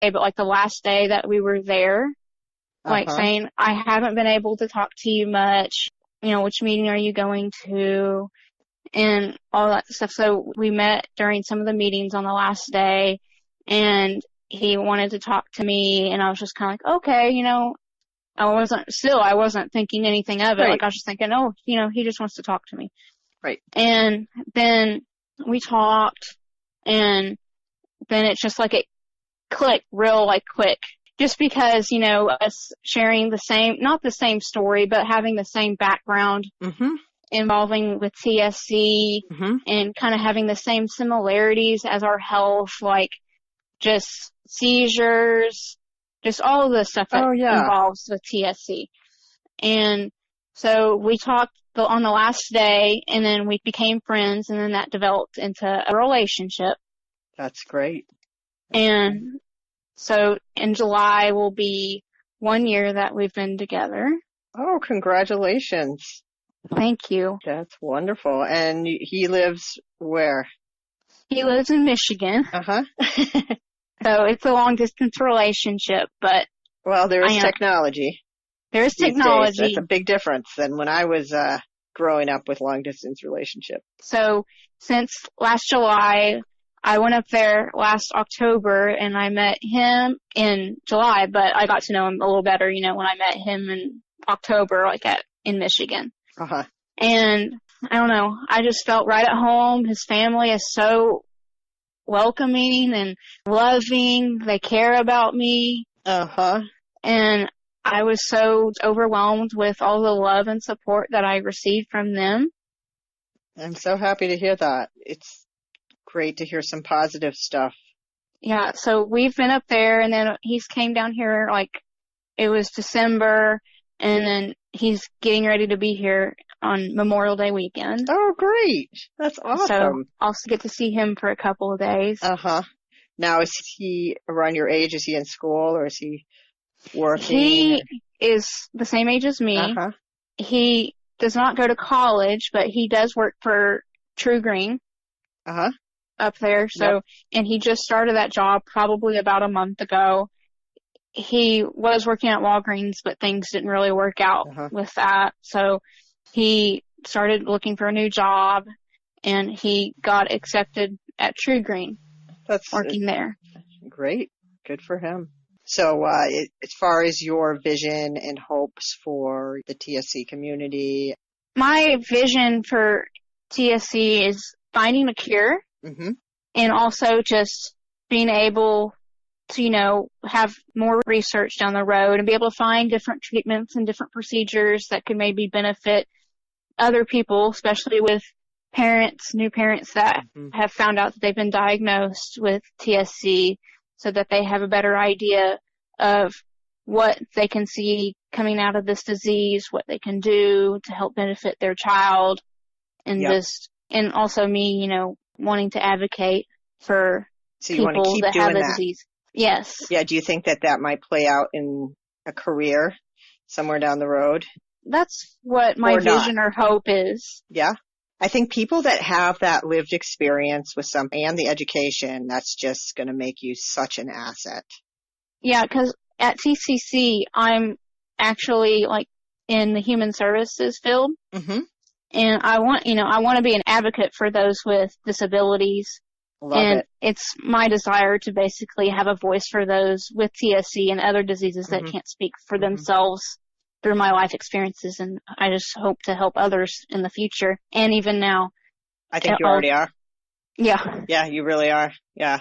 but like the last day that we were there, like Uh-huh. saying, I haven't been able to talk to you much. Which meeting are you going to? And all that stuff. So we met during some of the meetings on the last day, and he wanted to talk to me, and I was just kind of like, okay, I wasn't thinking anything of it. Right. Like I was just thinking, oh, he just wants to talk to me. Right. And then we talked, and then it's just like it clicked real like quick. Just because, us sharing not the same story, but having the same background involving with TSC and kind of having the same similarities as our health, like just seizures, just all of the stuff that involves with TSC. And so we talked on the last day, and then we became friends, and then that developed into a relationship. That's great. And so in July will be 1 year that we've been together. Oh, congratulations. Thank you. That's wonderful. And he lives where? He lives in Michigan. Uh-huh. So it's a long-distance relationship, but... Well, there is technology. There is technology. That's a big difference than when I was growing up with long-distance relationship. So since last July, I went up there last October, and I met him in July, but I got to know him a little better, when I met him in October, in Michigan. Uh-huh. And I don't know, I just felt right at home. His family is so welcoming and loving. They care about me. Uh-huh. And I was so overwhelmed with all the love and support that I received from them. I'm so happy to hear that. It's great to hear some positive stuff. Yeah, so we've been up there, and then he's came down here, it was December, and then he's getting ready to be here on Memorial Day weekend. Oh, great. That's awesome. So I'll get to see him for a couple of days. Uh-huh. Now, is he around your age? Is he in school, or is he working? He is the same age as me. Uh-huh. He does not go to college, but he does work for True Green. Uh-huh. Up there. So, And he just started that job probably about a month ago. He was working at Walgreens, but things didn't really work out with that. So he started looking for a new job, and he got accepted at True Green. That's working there. Great. Good for him. So as far as your vision and hopes for the TSC community? My vision for TSC is finding a cure. And also just being able to, have more research down the road and be able to find different treatments and different procedures that could maybe benefit other people, especially with new parents that have found out that they've been diagnosed with TSC, so that they have a better idea of what they can see coming out of this disease, what they can do to help benefit their child, and and also me, wanting to advocate for people that have the disease. Yes. Yeah. Do you think that might play out in a career somewhere down the road? That's what my vision or hope is. Yeah. I think people that have that lived experience with and the education, that's just going to make you such an asset. Yeah, because at TCC, I'm actually in the human services field. And I want to be an advocate for those with disabilities. Love it. It's my desire to basically have a voice for those with TSC and other diseases that can't speak for themselves through my life experiences. And I just hope to help others in the future and even now. I think you already are. Yeah. Yeah, you really are. Yeah.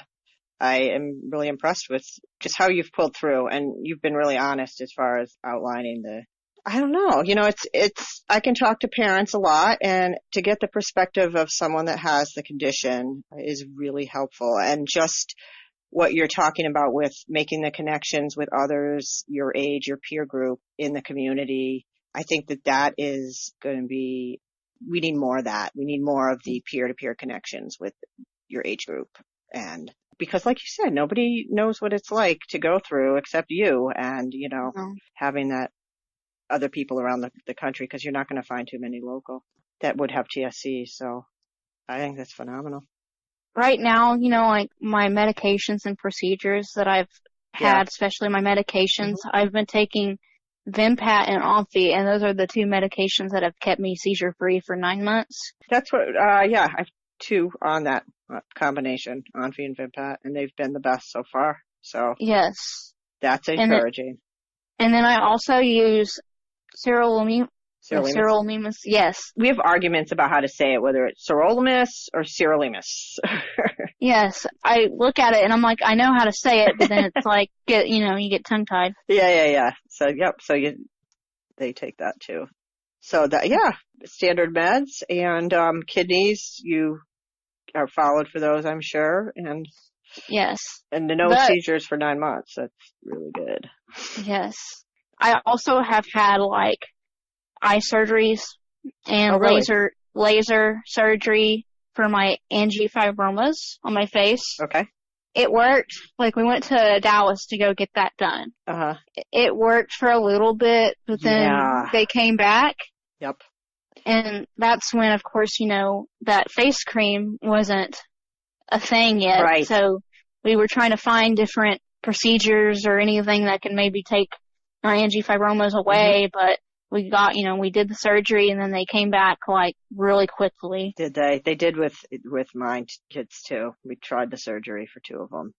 I am really impressed with just how you've pulled through, and you've been really honest as far as outlining I don't know. I can talk to parents a lot, and to get the perspective of someone that has the condition is really helpful. And just what you're talking about with making the connections with others, your age, your peer group in the community, I think that is going to be, we need more of that. We need more of the peer-to-peer connections with your age group. And because like you said, nobody knows what it's like to go through except you, and, having that other people around the country, because you're not going to find too many local that would have TSC. So I think that's phenomenal. Right now, my medications and procedures that I've had, especially my medications. I've been taking Vimpat and Omfi, and those are the two medications that have kept me seizure-free for 9 months. That's what, I have 2 on that combination, Omfi and Vimpat, and they've been the best so far. So yes, that's encouraging. And then I also use sirolimus. Sirolimus, yes. We have arguments about how to say it, whether it's sirolimus or sirolimus. Yes, I look at it and I'm like, I know how to say it, but then it's like, you get tongue-tied. Yeah. So, they take that too. So standard meds and kidneys, you are followed for those, I'm sure. And yes. And no seizures for 9 months. That's really good. Yes. I also have had eye surgeries and laser surgery for my angiofibromas on my face. Okay. It worked. We went to Dallas to go get that done. Uh-huh. It worked for a little bit, but then they came back. Yep. And that's when, of course, that face cream wasn't a thing yet. Right. So we were trying to find different procedures or anything that could maybe take my angiofibromas away, but we got, we did the surgery and then they came back really quickly. Did they? They did with my kids too. We tried the surgery for 2 of them.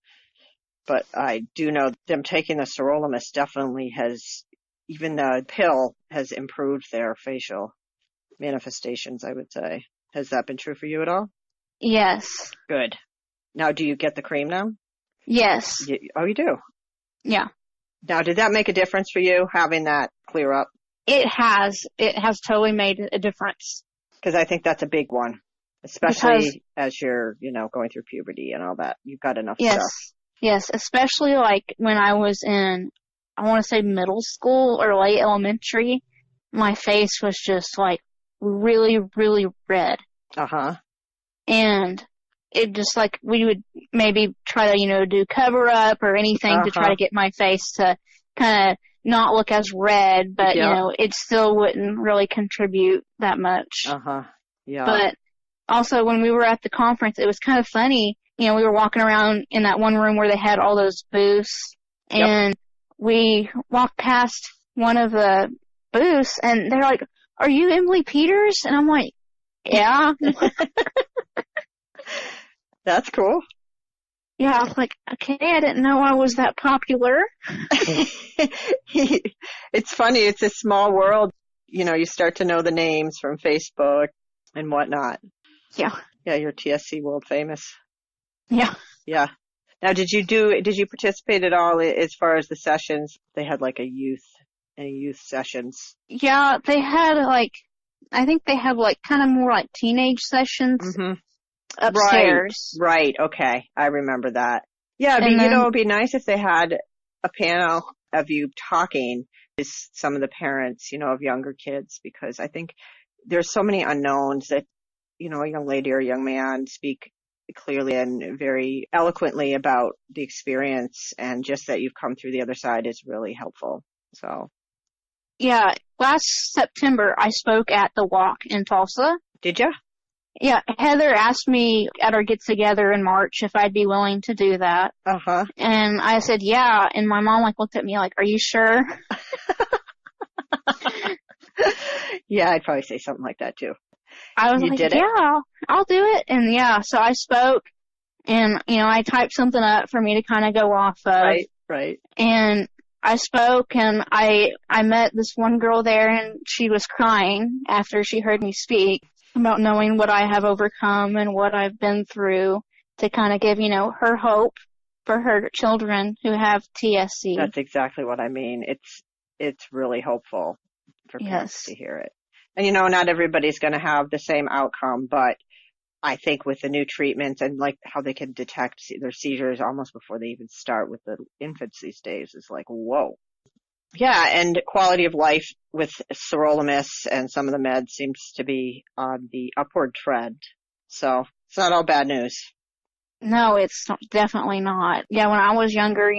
But I do know them taking the sirolimus definitely even the pill has improved their facial manifestations, I would say. Has that been true for you at all? Yes. Good. Now, do you get the cream now? Yes. You do? Yeah. Now, did that make a difference for you, having that clear up? It has. It has totally made a difference. Because I think that's a big one, especially as you're, going through puberty and all that. You've got enough stuff. Yes, especially when I was in, I want to say middle school or late elementary, my face was just really, really red. Uh-huh. And it just we would maybe try to, do cover up or anything to try to get my face to kind of not look as red, but, it still wouldn't really contribute that much. Uh-huh. Yeah. But also when we were at the conference, it was kind of funny. We were walking around in that one room where they had all those booths, and we walked past one of the booths, and they're like, "Are you Emilie Peters?" And I'm like, "Yeah." That's cool. Yeah, I was like, okay, I didn't know I was that popular. It's funny. It's a small world. You start to know the names from Facebook and whatnot. Yeah. Yeah, you're TSC world famous. Yeah. Yeah. Now, did you participate at all as far as the sessions? They had any youth sessions? Yeah, they had I think they have kind of more teenage sessions upstairs. Right. Okay. I remember that. Yeah. It'd be nice if they had a panel of you talking to some of the parents, of younger kids, because I think there's so many unknowns that, a young lady or a young man speak clearly and very eloquently about the experience, and just that you've come through the other side is really helpful. So. Yeah. Last September, I spoke at the Walk in Tulsa. Did you? Yeah. Heather asked me at our get-together in March if I'd be willing to do that. Uh-huh. And I said, yeah. And my mom looked at me are you sure? Yeah, I'd probably say something like that too. I was yeah, I'll do it. And yeah, so I spoke and, I typed something up for me to kind of go off of. Right. And I spoke and I met this one girl there and she was crying after she heard me speak about knowing what I have overcome and what I've been through to kind of give, her hope for her children who have TSC. That's exactly what I mean. It's really hopeful for parents to hear it. And, not everybody's going to have the same outcome, but I think with the new treatments and how they can detect their seizures almost before they even start with the infants these days is whoa. Yeah, and quality of life with sirolimus and some of the meds seems to be on the upward trend. So it's not all bad news. No, it's definitely not. Yeah, when I was younger,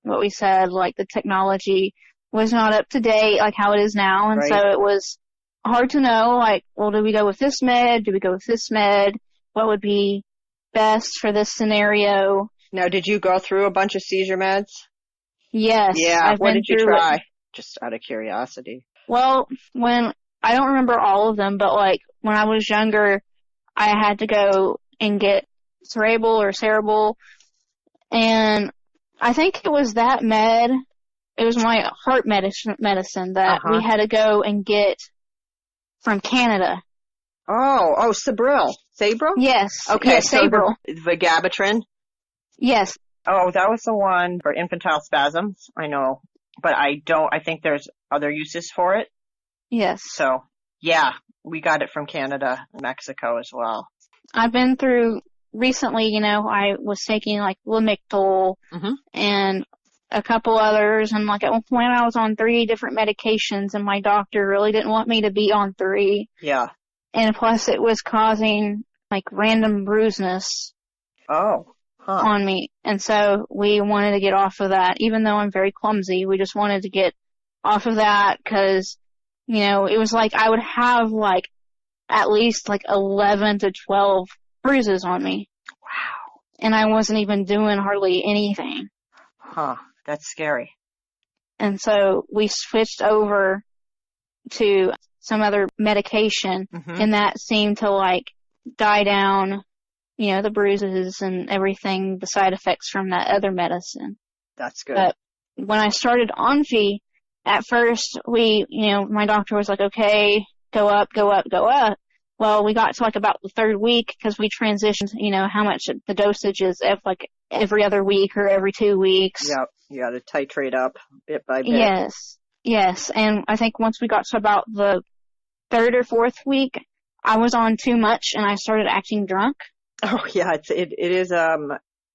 what we said, the technology was not up to date how it is now. And so it was hard to know, well, do we go with this med? Do we go with this med? What would be best for this scenario? Now, did you go through a bunch of seizure meds? Yes. Yeah. What did you try? Just out of curiosity. Well, I don't remember all of them, but like when I was younger, I had to go and get cerebral, and I think it was that med. It was my heart medicine that we had to go and get from Canada. Oh, Sabril. Sabril? Yes. Okay, yes, so Sabril. the Vigabatrin? Yes. Oh, that was the one for infantile spasms. I know. But I think there's other uses for it. Yes. So, yeah, we got it from Canada and Mexico as well. I've been through recently, I was taking like Lamictal and a couple others, and like at one point I was on 3 different medications, and my doctor really didn't want me to be on 3. Yeah. And plus it was causing like random bruiseness on me. And so we wanted to get off of that. Even though I'm very clumsy, we just wanted to get off of that because, it was like I would have like at least like 11 to 12 bruises on me. Wow. And I wasn't even doing hardly anything. Huh. That's scary. And so we switched over to some other medication, and that seemed to like die down, the bruises and everything, the side effects from that other medicine. That's good. But when I started Onfi, at first my doctor was like, okay, go up. Well, we got to like about the 3rd week because we transitioned, how much the dosage is like every other week or every 2 weeks. Yep. You got to titrate up bit by bit. Yes. And I think once we got to about the 3rd or 4th week, I was on too much and I started acting drunk. Oh yeah, it is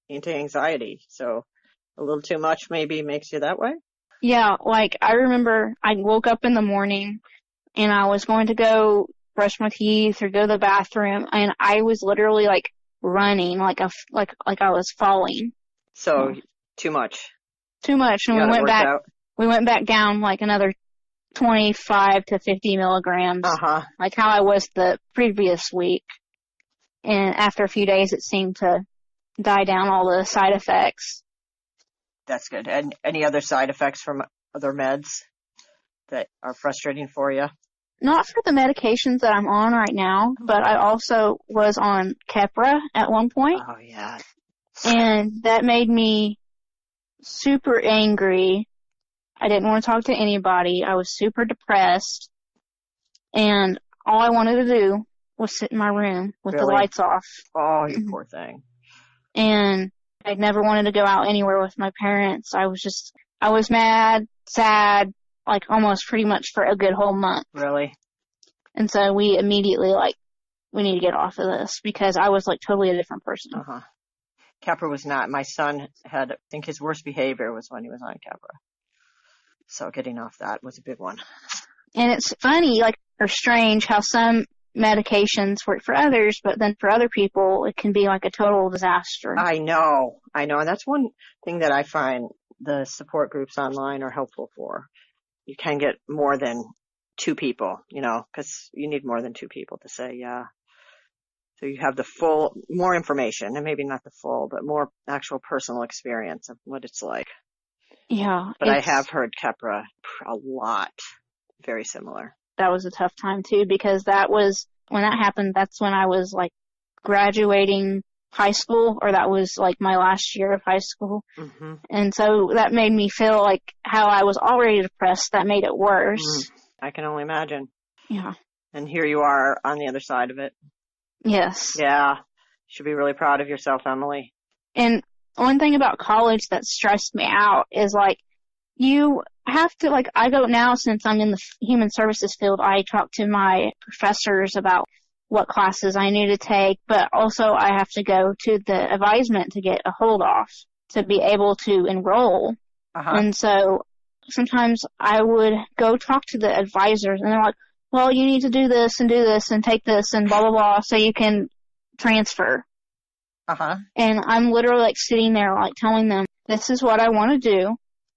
anti-anxiety. So a little too much maybe makes you that way. Yeah, like I remember I woke up in the morning and I was going to go brush my teeth or go to the bathroom, and I was literally like running like I was falling. So too much. Too much, and we went back down like another 25 to 50 milligrams, like how I was the previous week. And after a few days, it seemed to die down all the side effects. That's good. And any other side effects from other meds that are frustrating for you? Not for the medications that I'm on right now, but I also was on Keppra at one point. Oh, yeah. And that made me super angry. I didn't want to talk to anybody. I was super depressed. And all I wanted to do was sit in my room with the lights off. Oh, you poor thing. And I never wanted to go out anywhere with my parents. I was mad, sad, like almost pretty much for a good whole month. Really? And so we immediately we need to get off of this because I was like totally a different person. Keppra was not. My son had, I think his worst behavior was when he was on Keppra. So getting off that was a big one. And it's funny, or strange how some medications work for others, but then for other people, it can be like a total disaster. I know. And that's one thing that I find the support groups online are helpful for. You can get more than 2 people, because you need more than 2 people to say, yeah. So you have more information, and maybe not the full, but more actual personal experience of what it's like. Yeah. But I have heard Keppra a lot. Very similar. That was a tough time too, because when that happened, that's when I was like graduating high school, or that was like my last year of high school. And so that made me feel like how I was already depressed, that made it worse. I can only imagine. Yeah. And here you are on the other side of it. Yes. Yeah. You should be really proud of yourself, Emilie. And one thing about college that stressed me out is you have to, I go now, since I'm in the human services field, I talk to my professors about what classes I need to take, but also I have to go to the advisement to get a hold off to be able to enroll. And so sometimes I would go talk to the advisors, and they're like, well, you need to do this and take this and blah, blah, blah, so you can transfer. And I'm literally sitting there telling them, this is what I want to do,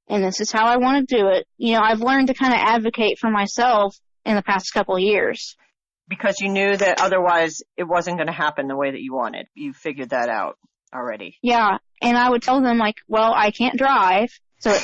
and this is how I want to do it. I've learned to kind of advocate for myself in the past couple of years. Because you knew that otherwise it wasn't going to happen the way that you wanted. You figured that out already. Yeah, and I would tell them well, I can't drive, so